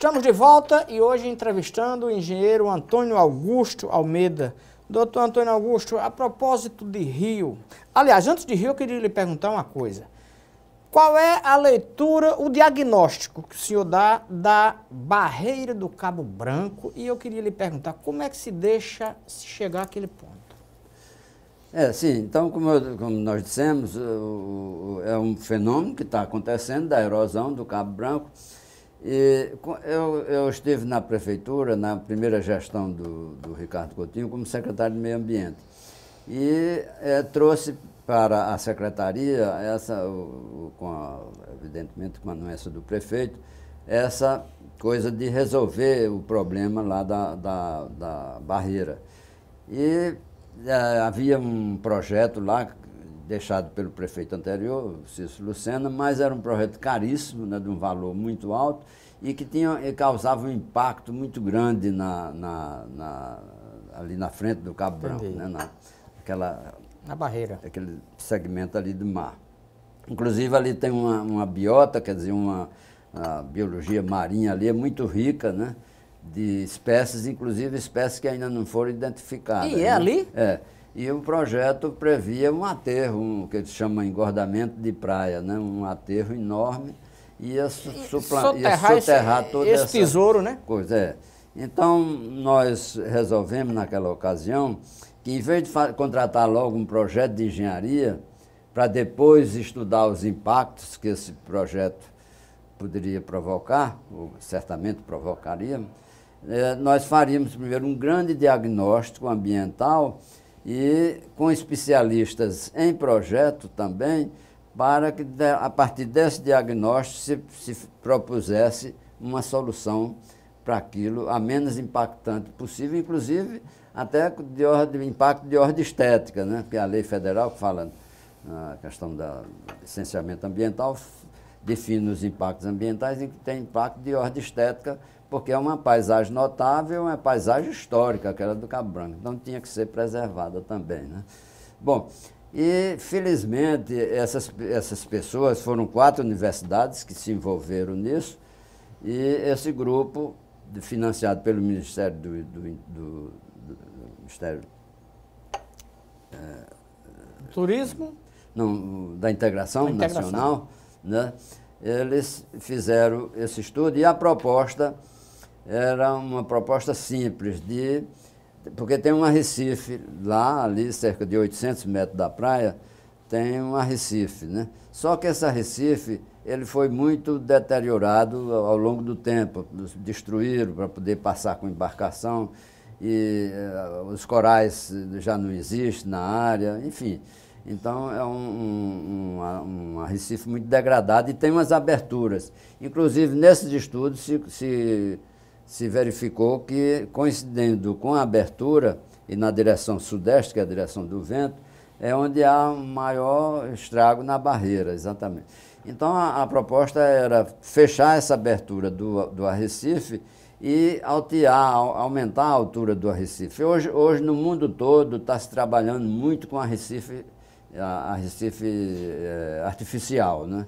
Estamos de volta e hoje entrevistando o engenheiro Antônio Augusto Almeida. Doutor Antônio Augusto, a propósito de rio, aliás, antes de rio eu queria lhe perguntar uma coisa. Qual é a leitura, o diagnóstico que o senhor dá da barreira do Cabo Branco? E eu queria lhe perguntar, como é que se deixa chegar àquele ponto? Sim, então, como nós dissemos, é um fenômeno que está acontecendo da erosão do Cabo Branco. E eu estive na prefeitura, na primeira gestão do Ricardo Coutinho, como secretário de Meio Ambiente. E trouxe para a secretaria, evidentemente com a anuência do prefeito, essa coisa de resolver o problema lá da barreira. E havia um projeto lá, deixado pelo prefeito anterior, Cícero Lucena, mas era um projeto caríssimo, né, de um valor muito alto, e que causava um impacto muito grande ali na frente do Cabo Branco, né, na barreira. Aquele segmento ali do mar. Inclusive ali tem uma biota, quer dizer, a biologia marinha ali é muito rica, né, de espécies, inclusive espécies que ainda não foram identificadas. E ali? E o projeto previa um aterro, que eles chamam de engordamento de praia, né, um aterro enorme, ia soterrar toda essa tesouro, né? Coisa. Então, nós resolvemos naquela ocasião que, em vez de contratar logo um projeto de engenharia, para depois estudar os impactos que esse projeto poderia provocar, ou certamente provocaria, nós faríamos primeiro um grande diagnóstico ambiental e com especialistas em projeto também, para que a partir desse diagnóstico se propusesse uma solução para aquilo a menos impactante possível, inclusive até de impacto de ordem estética, né? Porque a lei federal que fala na questão do licenciamento ambiental define os impactos ambientais em que tem impacto de ordem estética, porque é uma paisagem notável, uma paisagem histórica, aquela do Cabo Branco, então tinha que ser preservada também, né? Bom, e felizmente essas pessoas, foram 4 universidades que se envolveram nisso, e esse grupo, financiado pelo Ministério do Ministério Turismo? Não, da Integração Nacional, né? Eles fizeram esse estudo e a proposta era uma proposta simples, porque tem um arrecife lá, ali cerca de 800 metros da praia, tem um arrecife, né? Só que esse arrecife, ele foi muito deteriorado ao longo do tempo, destruíram para poder passar com embarcação, e os corais já não existem na área, enfim. Então é um arrecife muito degradado e tem umas aberturas. Inclusive, nesses estudos se verificou que, coincidendo com a abertura e na direção sudeste, que é a direção do vento, é onde há um maior estrago na barreira, exatamente. Então a proposta era fechar essa abertura do arrecife e aumentar a altura do arrecife. Hoje no mundo todo está se trabalhando muito com arrecife artificial, né?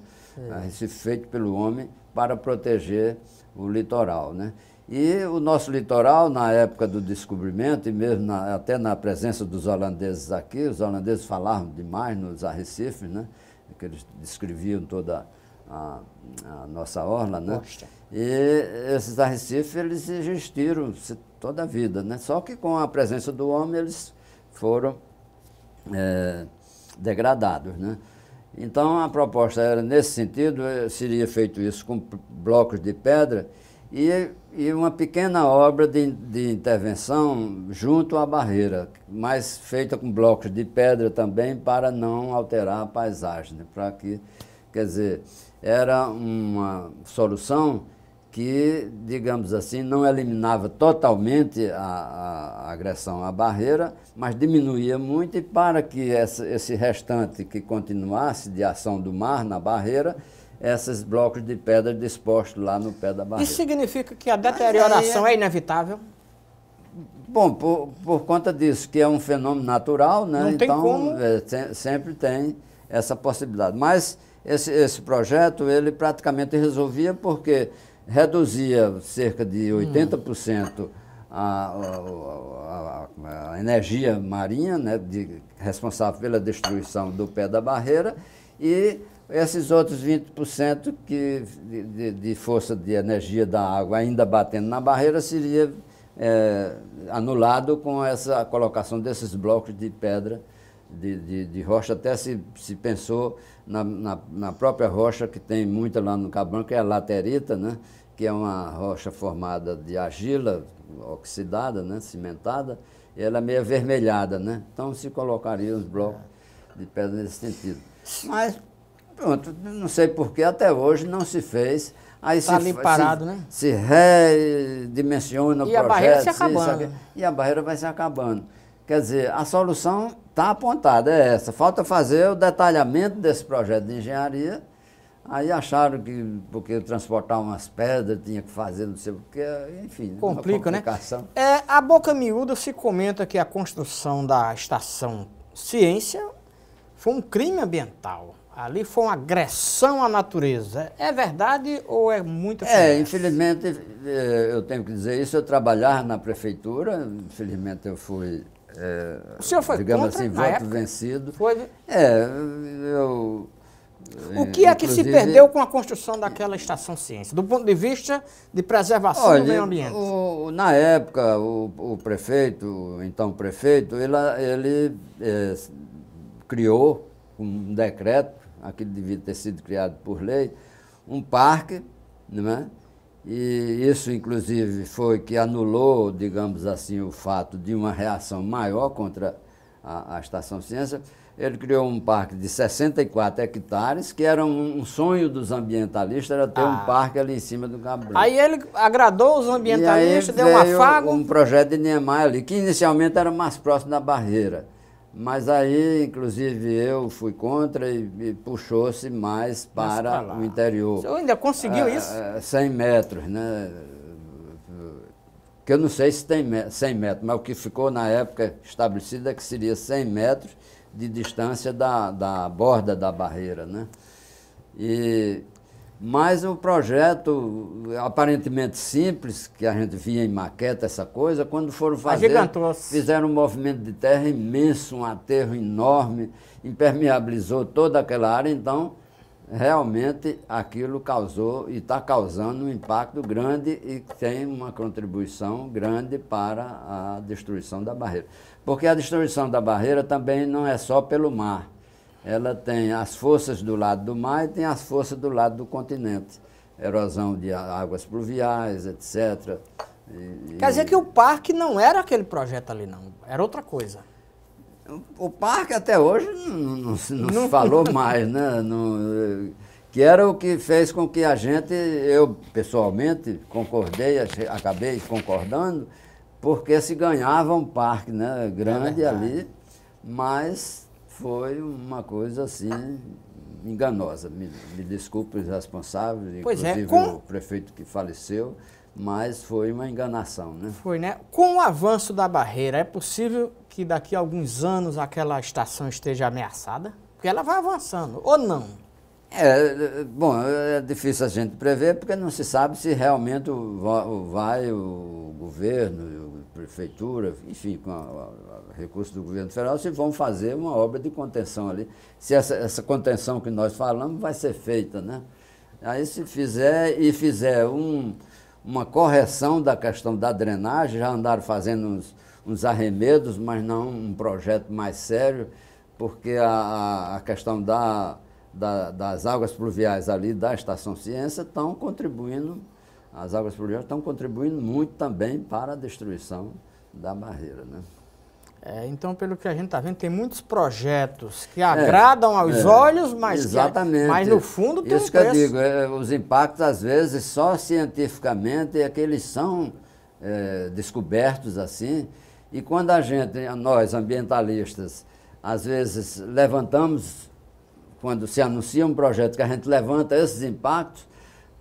Arrecife feito pelo homem para proteger o litoral, né? E o nosso litoral, na época do descobrimento, e mesmo até na presença dos holandeses aqui, os holandeses falavam demais nos arrecifes, né? Que eles descreviam toda a nossa orla, né? Poxa. E esses arrecifes, eles existiram toda a vida, né? Só que com a presença do homem, eles foram degradados, né? Então, a proposta era, nesse sentido, seria feito isso com blocos de pedra e uma pequena obra de intervenção junto à barreira, mas feita com blocos de pedra também, para não alterar a paisagem, né? Para que, quer dizer, era uma solução que, digamos assim, não eliminava totalmente a agressão à barreira, mas diminuía muito, e para que esse restante que continuasse de ação do mar na barreira, esses blocos de pedra dispostos lá no pé da barreira. Isso significa que a deterioração é inevitável? Bom, por conta disso, que é um fenômeno natural, né? Não tem então como. Sempre tem essa possibilidade. Mas esse projeto, ele praticamente resolvia, porque reduzia cerca de 80% a energia marinha, né, responsável pela destruição do pé da barreira, e esses outros 20% de força de energia da água ainda batendo na barreira seria anulado com essa colocação desses blocos de pedra de rocha. Até se pensou na própria rocha, que tem muita lá no Cabo Branco, que é a laterita, né, que é uma rocha formada de argila oxidada, né, cimentada, e ela é meio avermelhada, né? Então se colocaria os blocos de pedra nesse sentido. Mas, pronto, não sei por que até hoje não se fez. Aí está ali parado, né? Se redimensiona o projeto. E a barreira se acabando. E a barreira vai se acabando. Quer dizer, a solução está apontada, é essa. Falta fazer o detalhamento desse projeto de engenharia. Aí acharam que, porque transportar umas pedras, tinha que fazer, não sei o que, enfim. Complica, né? A boca miúda se comenta que a construção da Estação Ciência foi um crime ambiental. Ali foi uma agressão à natureza. É verdade ou é muita conversa? Infelizmente, eu tenho que dizer isso. Eu trabalhava na prefeitura, infelizmente eu fui, o senhor foi digamos contra, assim, voto vencido. Foi? O que é que se perdeu com a construção daquela Estação Ciência, do ponto de vista de preservação do meio ambiente? Na época, o prefeito, então prefeito, ele criou um decreto, aquilo devia ter sido criado por lei, um parque, não é? E isso, inclusive, foi que anulou, digamos assim, o fato de uma reação maior contra a Estação Ciência. Ele criou um parque de 64 hectares, que era um sonho dos ambientalistas, era ter um parque ali em cima do Cabo Branco. Aí ele agradou os ambientalistas, deu um afago. Um projeto de Niemeyer ali, que inicialmente era mais próximo da barreira. Mas aí, inclusive, eu fui contra e puxou-se mais para o interior. Você ainda conseguiu isso? 100 metros, né? Que eu não sei se tem 100 metros, mas o que ficou na época estabelecido é que seria 100 metros de distância da borda da barreira, né? Mas o projeto, aparentemente simples, que a gente via em maqueta, essa coisa, quando foram fazer, fizeram um movimento de terra imenso, um aterro enorme, impermeabilizou toda aquela área, então realmente aquilo causou e está causando um impacto grande e tem uma contribuição grande para a destruição da barreira. Porque a destruição da barreira também não é só pelo mar. Ela tem as forças do lado do mar e tem as forças do lado do continente. Erosão de águas pluviais, etc. Quer dizer que o parque não era aquele projeto ali, não. Era outra coisa. O parque até hoje não se falou mais, né? Que era o que fez com que eu pessoalmente concordei, acabei concordando, porque se ganhava um parque, né, grande ali, mas foi uma coisa assim enganosa. Me desculpe os responsáveis, inclusive o prefeito que faleceu, mas foi uma enganação, né? Foi, né? Com o avanço da barreira, é possível que daqui a alguns anos aquela estação esteja ameaçada? Porque ela vai avançando, ou não? Bom, é difícil a gente prever, porque não se sabe se realmente vai o governo, a prefeitura, enfim, com recursos do governo federal, se vão fazer uma obra de contenção ali. Se essa contenção que nós falamos vai ser feita, né? Aí se fizer uma correção da questão da drenagem, já andaram fazendo uns arremedos, mas não um projeto mais sério, porque a questão das águas pluviais ali da Estação Ciência estão contribuindo, as águas pluviais estão contribuindo muito também para a destruição da barreira, né? Então, pelo que a gente está vendo, tem muitos projetos que agradam aos olhos, mas no fundo tem isso que eu digo, os impactos, às vezes, só cientificamente é que eles são descobertos assim, e quando nós, ambientalistas, às vezes levantamos, quando se anuncia um projeto que a gente levanta esses impactos,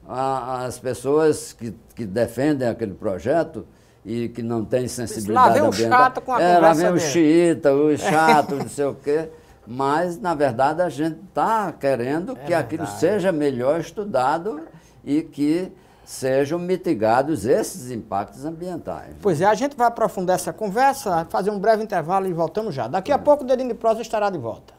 as pessoas que defendem aquele projeto e que não têm sensibilidade ambiental. Lá vem o chato com a conversa lá vem o xiita, o chato, não sei o quê. Mas, na verdade, a gente está querendo que aquilo seja melhor estudado e que sejam mitigados esses impactos ambientais. Pois é, a gente vai aprofundar essa conversa, fazer um breve intervalo e voltamos já. Daqui a pouco o Dedinho de Prosa estará de volta.